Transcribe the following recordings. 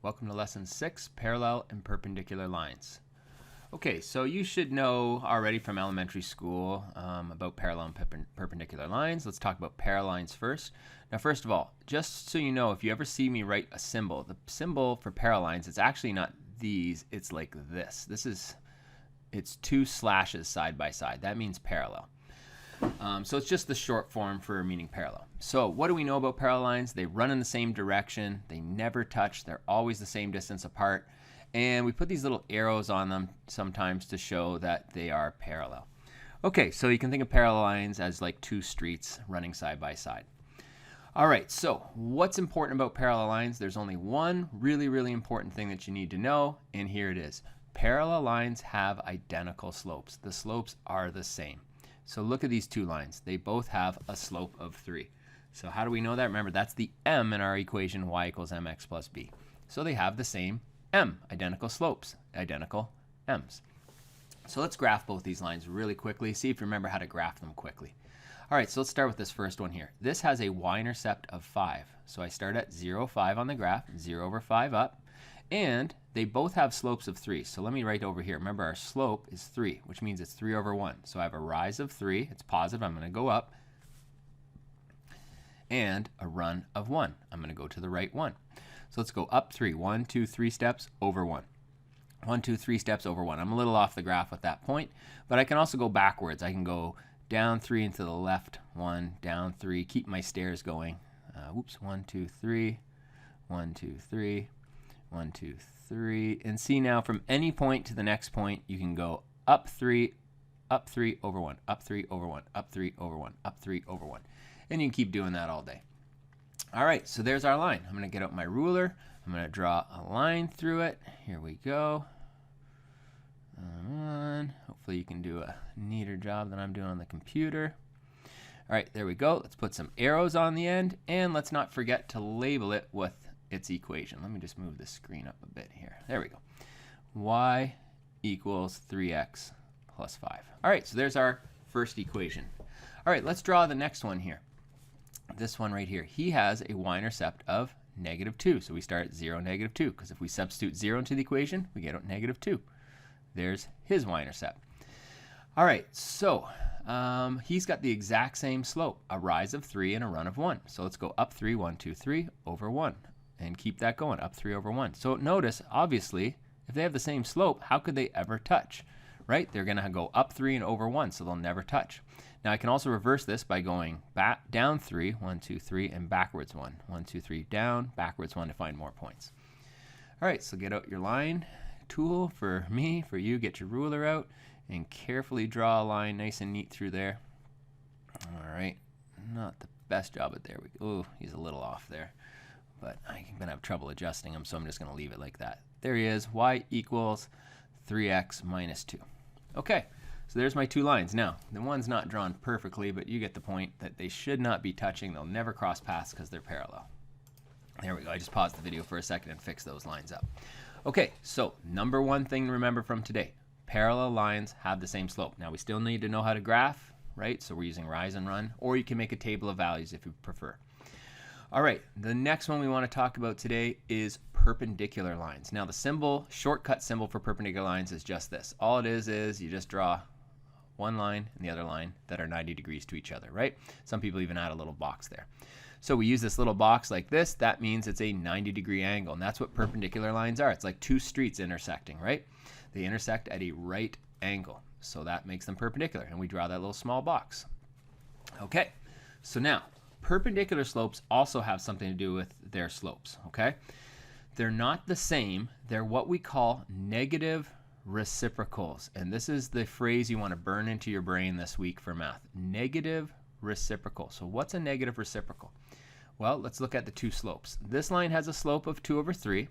Welcome to Lesson 6, Parallel and Perpendicular Lines. Okay, so you should know already from elementary school about parallel and perpendicular lines. Let's talk about parallel lines first. Now, first of all, just so you know, if you ever see me write a symbol, the symbol for parallel lines, it's actually not these, it's like this. It's two slashes side by side. That means parallel. So it's just the short form for meaning parallel. So what do we know about parallel lines? They run in the same direction. They never touch. They're always the same distance apart. And we put these little arrows on them sometimes to show that they are parallel. Okay, so you can think of parallel lines as like two streets running side by side. All right, so what's important about parallel lines? There's only one really important thing that you need to know, and here it is. Parallel lines have identical slopes. The slopes are the same. So look at these two lines. They both have a slope of 3. So how do we know that? Remember, that's the m in our equation y equals mx plus b. So they have the same m, identical slopes, identical m's. So let's graph both these lines really quickly. See if you remember how to graph them quickly. All right, so let's start with this first one here. This has a y-intercept of 5. So I start at 0, 5 on the graph, 0 over 5 up. And they both have slopes of 3. So let me write over here. Remember, our slope is 3, which means it's 3 over 1. So I have a rise of 3. It's positive. I'm going to go up. And a run of 1. I'm going to go to the right 1. So let's go up 3. 1, 2, 3 steps over 1. 1, 2, 3 steps over 1. I'm a little off the graph at that point. But I can also go backwards. I can go down 3 into the left 1, down 3. Keep my stairs going. 1, 2, 3. 1, 2, 3. 1, 2, 3. And see now from any point to the next point, you can go up 3 over 1, up 3 over 1, up 3 over 1, up 3 over 1. And you can keep doing that all day. All right, so there's our line. I'm going to get out my ruler. I'm going to draw a line through it. Here we go. Hopefully you can do a neater job than I'm doing on the computer. All right, there we go. Let's put some arrows on the end, and let's not forget to label it with its equation. Let me just move the screen up a bit here. There we go. Y equals 3x plus 5. All right, so there's our first equation. All right, let's draw the next one here. This one right here. He has a y-intercept of -2. So we start at 0, -2, because if we substitute 0 into the equation, we get -2. There's his y-intercept. All right, so he's got the exact same slope, a rise of 3 and a run of 1. So let's go up 3, 1, 2, 3 over 1. And keep that going, up 3 over 1. So notice, obviously, if they have the same slope, how could they ever touch? Right? They're going to go up 3 and over 1, so they'll never touch. Now, I can also reverse this by going back, down 3, 1, 2, 3, and backwards 1. 1, 2, 3, down, backwards 1 to find more points. All right, so get out your line tool for me, for you. Get your ruler out and carefully draw a line nice and neat through there. All right, not the best job, but there we go. Ooh, he's a little off there. But I'm going to have trouble adjusting him, so I'm just going to leave it like that. There he is, y equals 3x minus 2. Okay, so there's my two lines. Now, the one's not drawn perfectly, but you get the point that they should not be touching. They'll never cross paths because they're parallel. There we go. I just paused the video for a second and fixed those lines up. Okay, so number one thing to remember from today, parallel lines have the same slope. Now, we still need to know how to graph, right? So we're using rise and run, or you can make a table of values if you prefer. All right, the next one we want to talk about today is perpendicular lines. Now the symbol, shortcut symbol for perpendicular lines is just this. All it is you just draw one line and the other line that are 90 degrees to each other, right? Some people even add a little box there. So we use this little box like this. That means it's a 90-degree angle, and that's what perpendicular lines are. It's like two streets intersecting, right? They intersect at a right angle, so that makes them perpendicular, and we draw that little small box. Okay, so now, perpendicular slopes also have something to do with their slopes, okay? They're not the same. They're what we call negative reciprocals. And this is the phrase you want to burn into your brain this week for math. Negative reciprocal. So what's a negative reciprocal? Well, let's look at the two slopes. This line has a slope of 2 over 3.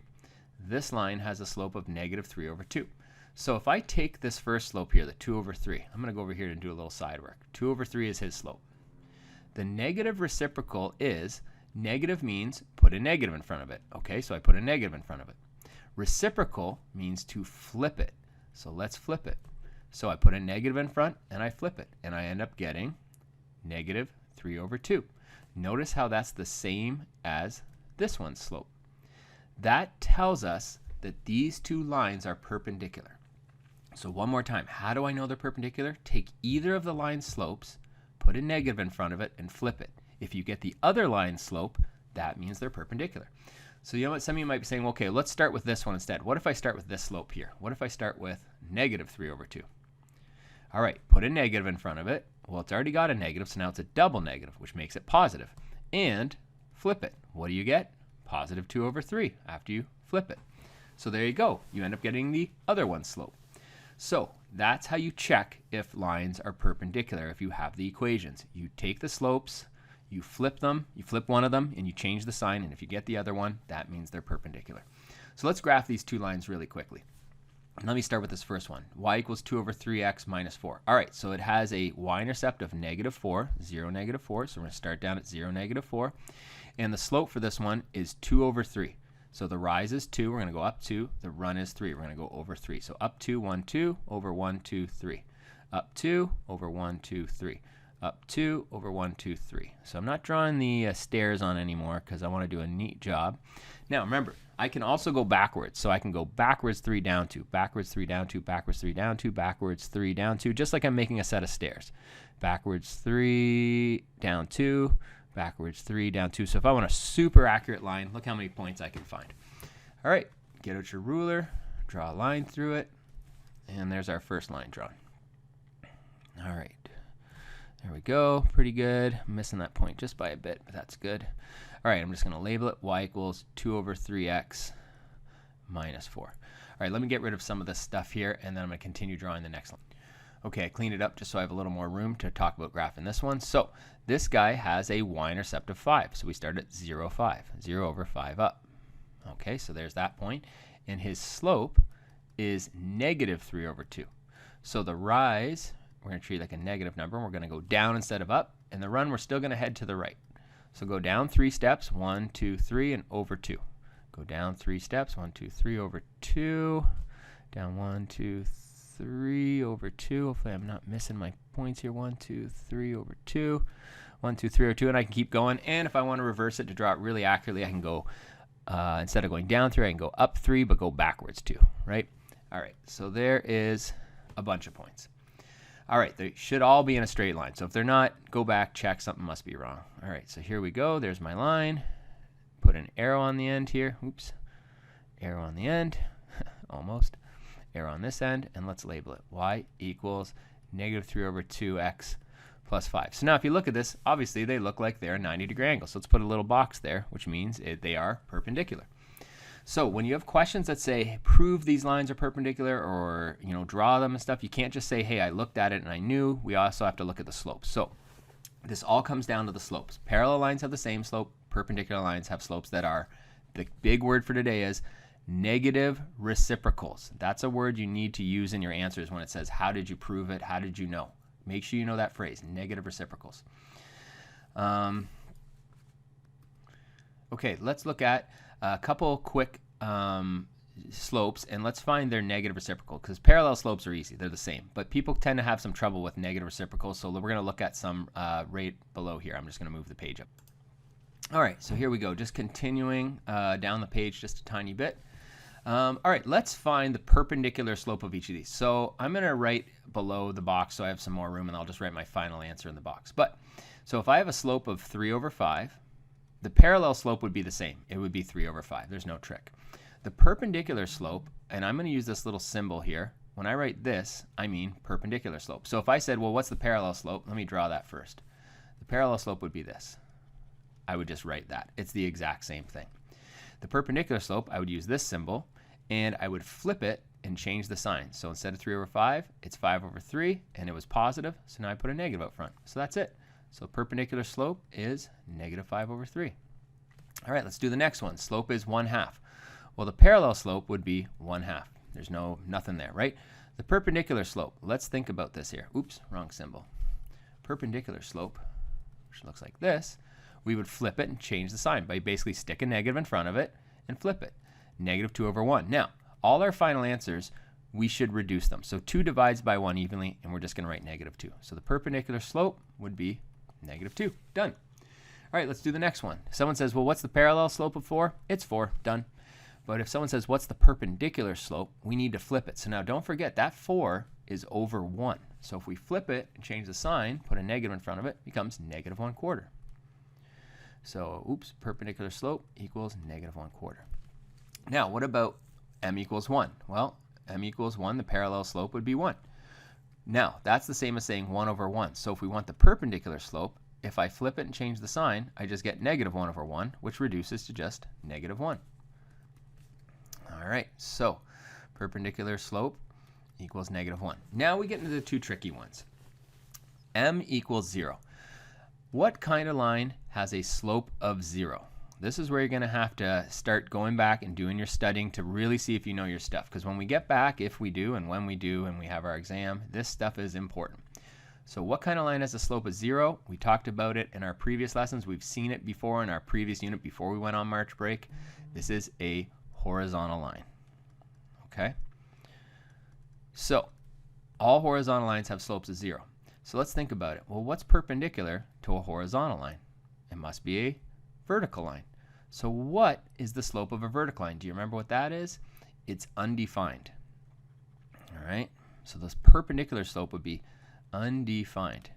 This line has a slope of -3 over 2. So if I take this first slope here, the 2 over 3, I'm going to go over here and do a little side work. 2 over 3 is his slope. The negative reciprocal is, negative means put a negative in front of it. Okay, so I put a negative in front of it. Reciprocal means to flip it. So let's flip it. So I put a negative in front and I flip it. And I end up getting -3 over 2. Notice how that's the same as this one's slope. That tells us that these two lines are perpendicular. So one more time, how do I know they're perpendicular? Take either of the line's slopes, put a negative in front of it, and flip it. If you get the other line's slope, that means they're perpendicular. So you know what, some of you might be saying, well, okay, let's start with this one instead. What if I start with this slope here? What if I start with negative 3 over 2? All right, put a negative in front of it. Well, it's already got a negative, so now it's a double negative, which makes it positive. And flip it. What do you get? Positive 2 over 3 after you flip it. So there you go. You end up getting the other one's slope. So that's how you check if lines are perpendicular if you have the equations. You take the slopes, you flip them, you flip one of them, and you change the sign, and if you get the other one, that means they're perpendicular. So let's graph these two lines really quickly. Let me start with this first one. Y equals 2 over 3x minus 4. All right, so it has a y-intercept of negative 4, 0, negative 4. So we're going to start down at 0, negative 4. And the slope for this one is 2 over 3. So the rise is 2. We're going to go up 2. The run is 3. We're going to go over 3. So up 2, 1, 2, over 1, 2, 3. Up 2, over 1, 2, 3. Up 2, over 1, 2, 3. So I'm not drawing the stairs on anymore because I want to do a neat job. Now remember, I can also go backwards. So I can go backwards 3, down 2, backwards 3, down 2, backwards 3, down 2, backwards 3, down 2, just like I'm making a set of stairs. Backwards 3, down 2, backwards 3, down 2. So if I want a super accurate line, look how many points I can find. All right, get out your ruler, draw a line through it, and there's our first line drawn. All right. There we go, pretty good. I'm missing that point just by a bit, but that's good. All right, I'm just gonna label it y equals 2 over 3x minus 4. All right, let me get rid of some of this stuff here, and then I'm gonna continue drawing the next line. Okay, I cleaned it up just so I have a little more room to talk about graphing this one. So this guy has a y-intercept of 5. So we start at 0, 5, 0 over 5 up. Okay, so there's that point. And his slope is negative 3 over 2. So the rise, we're going to treat it like a negative number. And we're going to go down instead of up. And the run, we're still going to head to the right. So go down 3 steps, 1, 2, 3, and over 2. Go down 3 steps, 1, 2, 3, over 2. Down 1, 2, 3, over 2. Hopefully I'm not missing my points here. 1, 2, 3, over 2. 1, 2, 3, over 2. And I can keep going. And if I want to reverse it to draw it really accurately, I can go, instead of going down 3, I can go up 3, but go backwards 2, right? All right, so there is a bunch of points. All right, they should all be in a straight line. So if they're not, go back, check, something must be wrong. All right, so here we go. There's my line. Put an arrow on the end here. Oops. Arrow on the end. Almost. Arrow on this end. And let's label it. Y equals negative 3 over 2x plus 5. So now if you look at this, obviously they look like they're a 90-degree angle. So let's put a little box there, which means they are perpendicular. So when you have questions that say, prove these lines are perpendicular, or draw them and stuff, you can't just say, hey, I looked at it and I knew. We also have to look at the slopes. So this all comes down to the slopes. Parallel lines have the same slope. Perpendicular lines have slopes that are, the big word for today is negative reciprocals. That's a word you need to use in your answers when it says, how did you prove it? How did you know? Make sure you know that phrase, negative reciprocals. Okay, let's look at a couple quick slopes, and let's find their negative reciprocal, because parallel slopes are easy. They're the same. But people tend to have some trouble with negative reciprocals, so we're going to look at some right below here. I'm just going to move the page up. All right, so here we go. Just continuing down the page just a tiny bit. All right, let's find the perpendicular slope of each of these. So I'm going to write below the box so I have some more room, and I'll just write my final answer in the box. So if I have a slope of 3 over 5, the parallel slope would be the same. It would be 3 over 5. There's no trick. The perpendicular slope, and I'm going to use this little symbol here. When I write this, I mean perpendicular slope. So if I said, well, what's the parallel slope? Let me draw that first. The parallel slope would be this. I would just write that. It's the exact same thing. The perpendicular slope, I would use this symbol, and I would flip it and change the sign. So instead of 3 over 5, it's 5 over 3, and it was positive, so now I put a negative up front. So that's it. So perpendicular slope is negative 5 over 3. All right, let's do the next one. Slope is 1/2. Well, the parallel slope would be 1/2. There's nothing there, right? The perpendicular slope, let's think about this here. Oops, wrong symbol. Perpendicular slope, which looks like this, we would flip it and change the sign by basically stick a negative in front of it and flip it. Negative 2 over 1. Now, all our final answers, we should reduce them. So 2 divides by 1 evenly, and we're just going to write negative 2. So the perpendicular slope would be negative 2. Done. All right, let's do the next one. Someone says, well, what's the parallel slope of 4? It's 4. Done. But if someone says, what's the perpendicular slope? We need to flip it. So now don't forget that 4 is over 1. So if we flip it and change the sign, put a negative in front of it, it becomes negative 1/4. So, oops, perpendicular slope equals negative 1/4. Now, what about m equals 1? Well, m equals 1, the parallel slope would be 1. Now, that's the same as saying 1 over 1. So if we want the perpendicular slope, if I flip it and change the sign, I just get negative 1 over 1, which reduces to just negative 1. All right, so perpendicular slope equals negative 1. Now we get into the two tricky ones. M equals 0. What kind of line has a slope of 0? This is where you're going to have to start going back and doing your studying to really see if you know your stuff. Because when we get back, if we do, and when we do, and we have our exam, this stuff is important. So what kind of line has a slope of 0? We talked about it in our previous lessons. We've seen it before in our previous unit before we went on March break. This is a horizontal line. Okay? So all horizontal lines have slopes of 0. So let's think about it. Well, what's perpendicular to a horizontal line? It must be a vertical line. So what is the slope of a vertical line? Do you remember what that is? It's undefined. All right? So this perpendicular slope would be undefined.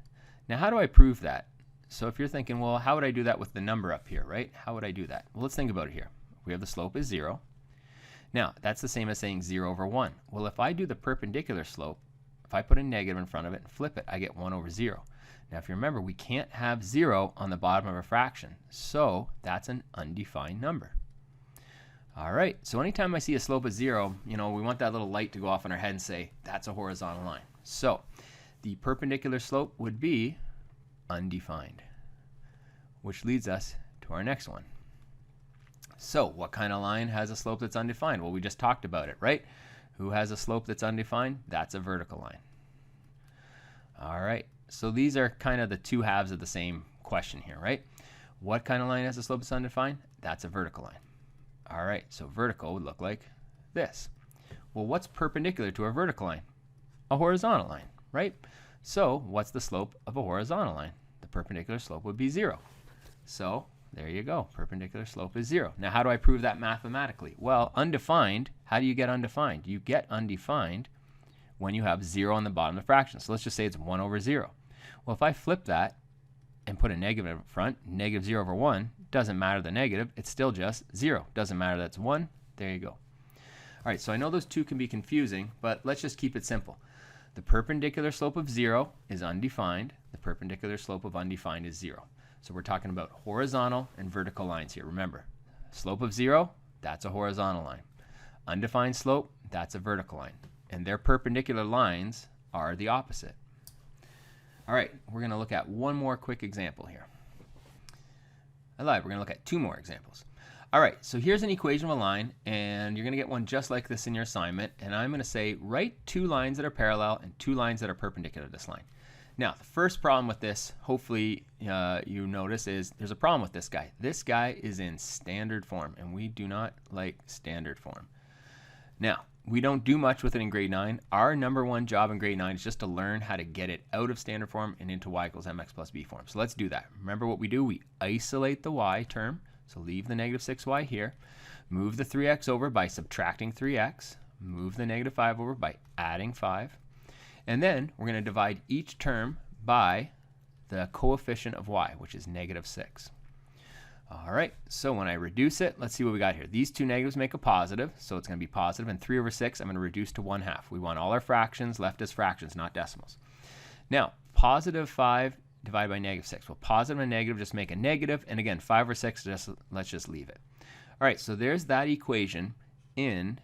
Now, how do I prove that? So if you're thinking, well, how would I do that with the number up here, right? How would I do that? Well, let's think about it here. We have the slope is 0. Now, that's the same as saying 0 over 1. Well, if I do the perpendicular slope, if I put a negative in front of it and flip it, I get 1 over 0. Now, if you remember, we can't have 0 on the bottom of a fraction. So that's an undefined number. All right, so anytime I see a slope of 0, we want that little light to go off in our head and say, that's a horizontal line. So the perpendicular slope would be undefined, which leads us to our next one. So what kind of line has a slope that's undefined? Well, we just talked about it, right? Who has a slope that's undefined? That's a vertical line. All right, so these are kind of the two halves of the same question here, right? What kind of line has a slope that's undefined? That's a vertical line. All right, so vertical would look like this. Well, what's perpendicular to a vertical line? A horizontal line, right? So what's the slope of a horizontal line? The perpendicular slope would be 0. So there you go, perpendicular slope is 0. Now, how do I prove that mathematically? Well, undefined, how do you get undefined? You get undefined when you have 0 on the bottom of the fraction. So let's just say it's 1 over 0. Well, if I flip that and put a negative in front, negative 0 over 1, doesn't matter the negative, it's still just 0. Doesn't matter that's 1, there you go. All right, so I know those two can be confusing, but let's just keep it simple. The perpendicular slope of 0 is undefined. The perpendicular slope of undefined is 0. So we're talking about horizontal and vertical lines here. Remember, slope of 0, that's a horizontal line. Undefined slope, that's a vertical line. And their perpendicular lines are the opposite. All right, we're going to look at one more quick example here. I lied, we're going to look at two more examples. All right, so here's an equation of a line, and you're going to get one just like this in your assignment. And I'm going to say, write two lines that are parallel and two lines that are perpendicular to this line. Now, the first problem with this, hopefully you notice, is there's a problem with this guy. This guy is in standard form, and we do not like standard form. Now, we don't do much with it in grade 9. Our number one job in grade 9 is just to learn how to get it out of standard form and into y equals mx plus b form. So let's do that. Remember what we do? We isolate the y term, so leave the negative 6y here. Move the 3x over by subtracting 3x. Move the negative 5 over by adding 5. And then we're going to divide each term by the coefficient of y, which is negative 6. All right, so when I reduce it, let's see what we got here. These two negatives make a positive, so it's going to be positive, and 3 over 6 I'm going to reduce to 1/2. We want all our fractions left as fractions, not decimals. Now, positive 5 divided by negative 6. Well, positive and negative just make a negative, and again, 5 or 6, let's just leave it. All right, so there's that equation in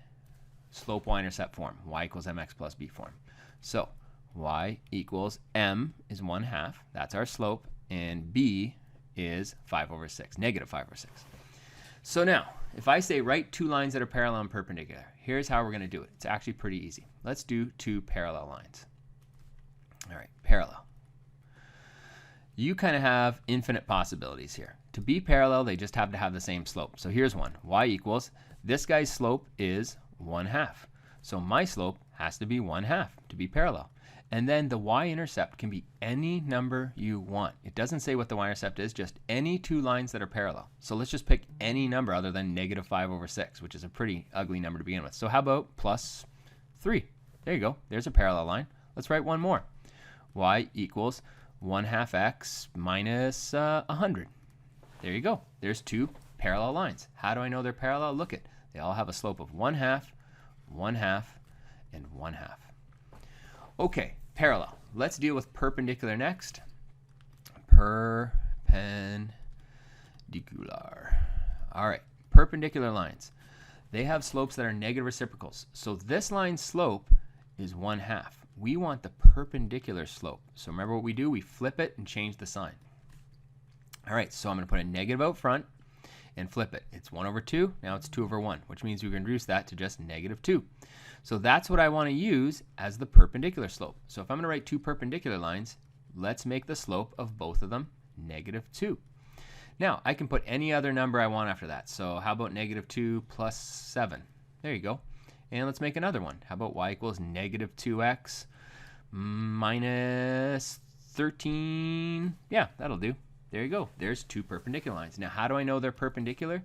slope y-intercept form, y equals mx plus b form. So y equals m is 1/2, that's our slope, and b is 5 over 6, negative 5 over 6. So now, if I say write two lines that are parallel and perpendicular, here's how we're going to do it. It's actually pretty easy. Let's do two parallel lines. All right, parallel. You kind of have infinite possibilities here. To be parallel, they just have to have the same slope. So here's one. Y equals, this guy's slope is 1/2. So my slope has to be 1/2 to be parallel. And then the y-intercept can be any number you want. It doesn't say what the y-intercept is, just any two lines that are parallel. So let's just pick any number other than -5/6, which is a pretty ugly number to begin with. So how about +3? There you go. There's a parallel line. Let's write one more. Y equals 1/2 x minus 100. There you go. There's two parallel lines. How do I know they're parallel? Look at, they all have a slope of 1/2, 1/2, and 1/2. Okay, parallel. Let's deal with perpendicular next. Perpendicular. All right, perpendicular lines. They have slopes that are negative reciprocals. So this line's slope is 1/2. We want the perpendicular slope. So remember what we do? We flip it and change the sign. All right, so I'm going to put a negative out front and flip it. It's 1/2, now it's 2/1, which means we can reduce that to just -2. So that's what I want to use as the perpendicular slope. So if I'm going to write two perpendicular lines, let's make the slope of both of them -2. Now, I can put any other number I want after that. So how about -2 plus 7? There you go. And let's make another one. How about y equals -2x minus 13? Yeah, that'll do. There you go. There's two perpendicular lines. Now, how do I know they're perpendicular?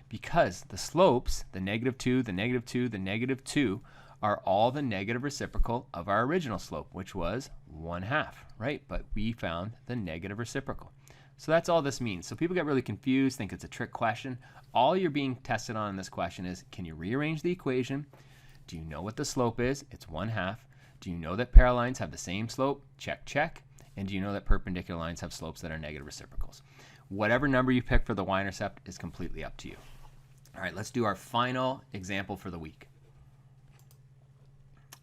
Because the slopes, the -2, the -2, the -2, are all the negative reciprocal of our original slope, which was 1/2, right? But we found the negative reciprocal. So that's all this means. So people get really confused, think it's a trick question. All you're being tested on in this question is, can you rearrange the equation? Do you know what the slope is? It's 1/2. Do you know that parallel lines have the same slope? Check, check. And do you know that perpendicular lines have slopes that are negative reciprocals? Whatever number you pick for the y-intercept is completely up to you. All right, let's do our final example for the week.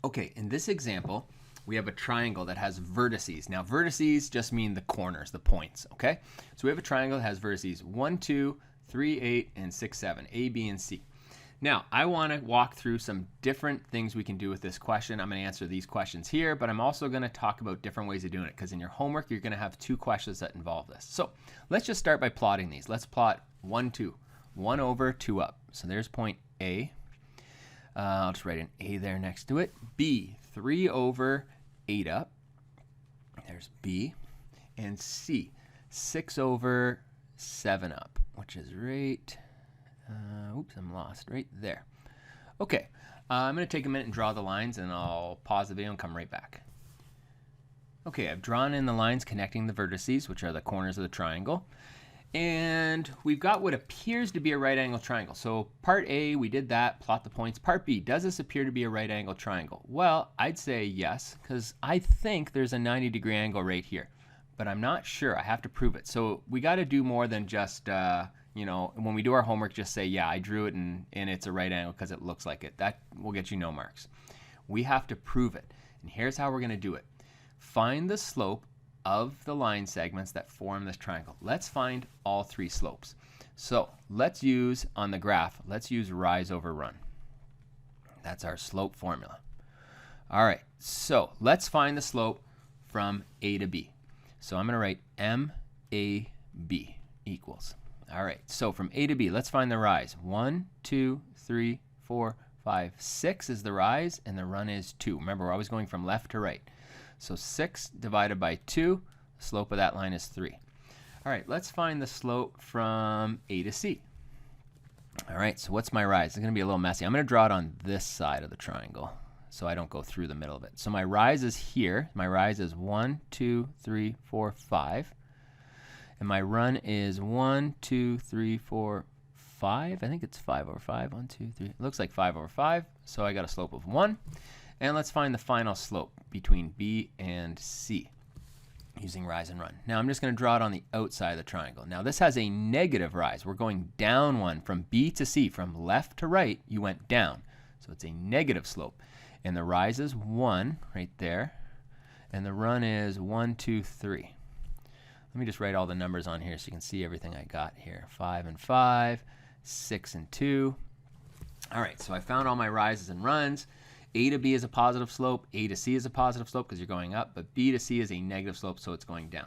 Okay, in this example, we have a triangle that has vertices. Now, vertices just mean the corners, the points, okay? So we have a triangle that has vertices 1, 2, 3, 8, and 6, 7, A, B, and C. Now, I want to walk through some different things we can do with this question. I'm going to answer these questions here, but I'm also going to talk about different ways of doing it, because in your homework, you're going to have two questions that involve this. So let's just start by plotting these. Let's plot 1, 2, 1 over, 2 up. So there's point A. I'll just write an A there next to it. B, 3 over, 8 up. There's B. And C, 6 over, 7 up, which is right... oops, I'm lost right there. Okay, I'm going to take a minute and draw the lines, and I'll pause the video and come right back. Okay, I've drawn in the lines connecting the vertices, which are the corners of the triangle. And we've got what appears to be a right angle triangle. So part A, we did that, plot the points. Part B, does this appear to be a right angle triangle? Well, I'd say yes, because I think there's a 90-degree angle right here. But I'm not sure. I have to prove it. So we got to do more than just... you know, when we do our homework, just say, yeah, I drew it and it's a right angle because it looks like it. That will get you no marks. We have to prove it. And here's how we're going to do it. Find the slope of the line segments that form this triangle. Let's find all three slopes. So let's use, on the graph, let's use rise over run. That's our slope formula. All right, so let's find the slope from A to B. So I'm going to write MAB equals. All right, so from A to B, let's find the rise. 1, 2, 3, 4, 5, 6 is the rise, and the run is 2. Remember, we're always going from left to right. So 6 divided by 2, the slope of that line is 3. All right, let's find the slope from A to C. All right, so what's my rise? It's going to be a little messy. I'm going to draw it on this side of the triangle so I don't go through the middle of it. So my rise is here. My rise is 1, 2, 3, 4, 5. And my run is 1, 2, 3, 4, 5. I think it's 5 over 5. 1, 2, 3. It looks like 5 over 5. So I got a slope of 1. And let's find the final slope between B and C using rise and run. Now I'm just going to draw it on the outside of the triangle. Now this has a negative rise. We're going down 1 from B to C. From left to right, you went down. So it's a negative slope. And the rise is 1 right there. And the run is 1, 2, 3. Let me just write all the numbers on here so you can see everything I got here. 5 and 5, 6 and 2. All right, so I found all my rises and runs. A to B is a positive slope. A to C is a positive slope because you're going up. But B to C is a negative slope, so it's going down.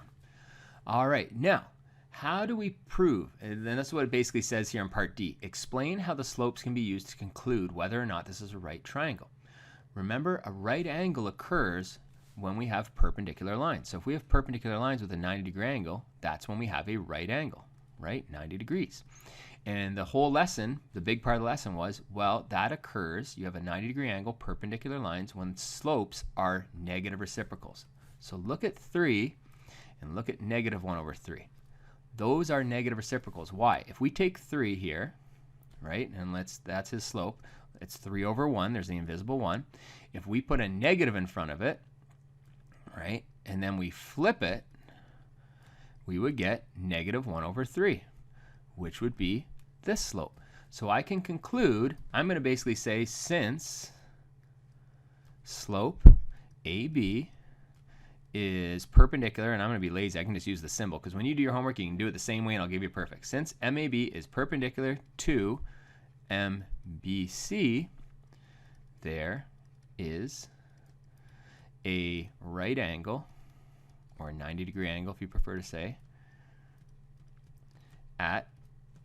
All right, now, how do we prove? And then that's what it basically says here in part D. Explain how the slopes can be used to conclude whether or not this is a right triangle. Remember, a right angle occurs when we have perpendicular lines. So if we have perpendicular lines with a 90-degree angle, that's when we have a right angle, right? 90 degrees. And the whole lesson, the big part of the lesson was, well, that occurs, you have a 90-degree angle, perpendicular lines, when slopes are negative reciprocals. So look at 3 and look at negative 1 over 3. Those are negative reciprocals. Why? If we take 3 here, right, and that's his slope, it's 3 over 1, there's the invisible 1. If we put a negative in front of it, right, and then we flip it, we would get negative 1 over 3, which would be this slope. So I can conclude, I'm going to basically say, since slope AB is perpendicular, and I'm going to be lazy, I can just use the symbol, because when you do your homework, you can do it the same way and I'll give you perfect. Since MAB is perpendicular to MBC, there is a right angle, or a 90-degree angle if you prefer to say, at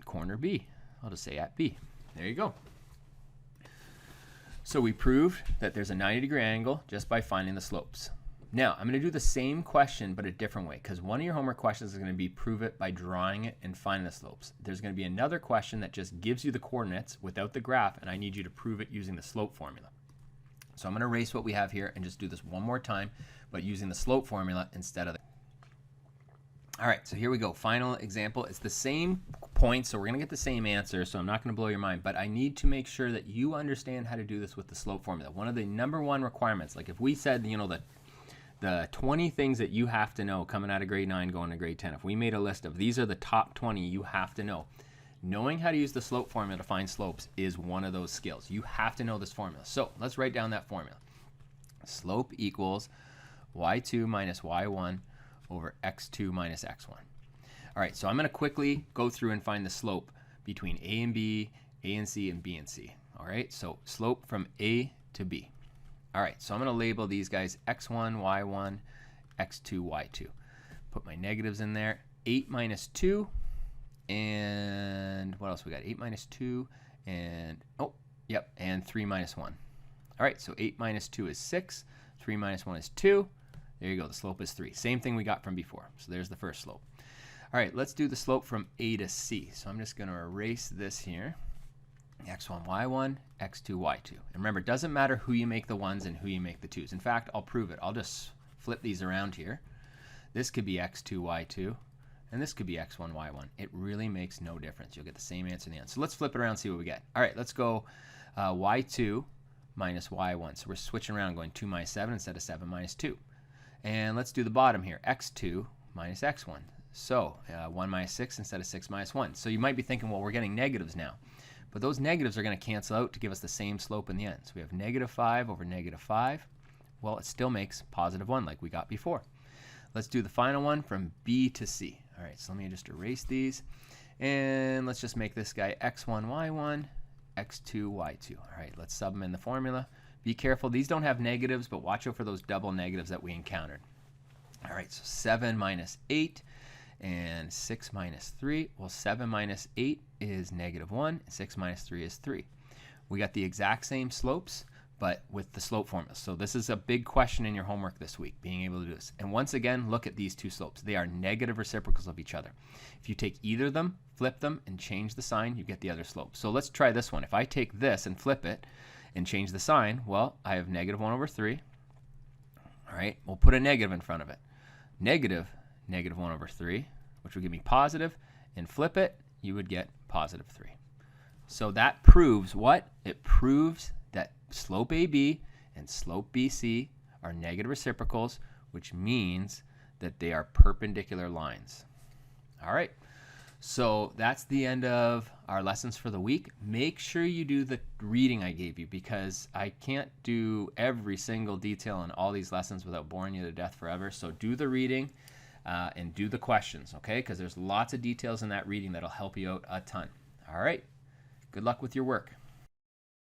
corner B. I'll just say at B. There you go. So we proved that there's a 90-degree angle just by finding the slopes. Now, I'm going to do the same question, but a different way, because one of your homework questions is going to be prove it by drawing it and finding the slopes. There's going to be another question that just gives you the coordinates without the graph, and I need you to prove it using the slope formula. So I'm going to erase what we have here and just do this one more time, but using the slope formula instead of the... All right, so here we go. Final example. It's the same point, so we're going to get the same answer, so I'm not going to blow your mind, but I need to make sure that you understand how to do this with the slope formula. One of the #1 requirements, like if we said, you know, the 20 things that you have to know coming out of grade 9 going to grade 10, if we made a list of these are the top 20 you have to know, knowing how to use the slope formula to find slopes is one of those skills. You have to know this formula. So let's write down that formula. Slope equals y2 minus y1 over x2 minus x1. All right, so I'm going to quickly go through and find the slope between A and B, A and C, and B and C. All right, so slope from A to B. All right, so I'm going to label these guys x1, y1, x2, y2. Put my negatives in there. 8 minus 2, and what else we got? 8 minus 2, and, oh, yep, and 3 minus 1. All right, so 8 minus 2 is 6, 3 minus 1 is 2. There you go, the slope is 3. Same thing we got from before. So there's the first slope. All right, let's do the slope from A to C. So I'm just going to erase this here. x1, y1, x2, y2. And remember, it doesn't matter who you make the 1s and who you make the 2s. In fact, I'll prove it. I'll just flip these around here. This could be x2, y2, and this could be x1, y1. It really makes no difference. You'll get the same answer in the end. So let's flip it around and see what we get. All right, let's go y2 minus y1. So we're switching around, going 2 minus 7 instead of 7 minus 2. And let's do the bottom here, x2 minus x1. So 1 minus 6 instead of 6 minus 1. So you might be thinking, well, we're getting negatives now. But those negatives are going to cancel out to give us the same slope in the end. So we have negative 5 over negative 5. Well, it still makes positive 1 like we got before. Let's do the final one from B to C. All right, so let me just erase these. And let's just make this guy x1, y1, x2, y2. All right, let's sub them in the formula. Be careful, these don't have negatives, but watch out for those double negatives that we encountered. All right, so 7 minus 8 and 6 minus 3. Well, 7 minus 8 is negative 1, 6 minus 3 is 3. We got the exact same slopes, but with the slope formula. So this is a big question in your homework this week, being able to do this. And once again, look at these two slopes. They are negative reciprocals of each other. If you take either of them, flip them, and change the sign, you get the other slope. So let's try this one. If I take this and flip it and change the sign, well, I have negative 1 over 3. All right, we'll put a negative in front of it. Negative 1 over 3, which would give me positive, and flip it, you would get positive 3. So that proves what? It proves that slope AB and slope BC are negative reciprocals, which means that they are perpendicular lines. All right, so that's the end of our lessons for the week. Make sure you do the reading I gave you, because I can't do every single detail in all these lessons without boring you to death forever. So do the reading and do the questions, okay? Because there's lots of details in that reading that'll help you out a ton. All right, good luck with your work.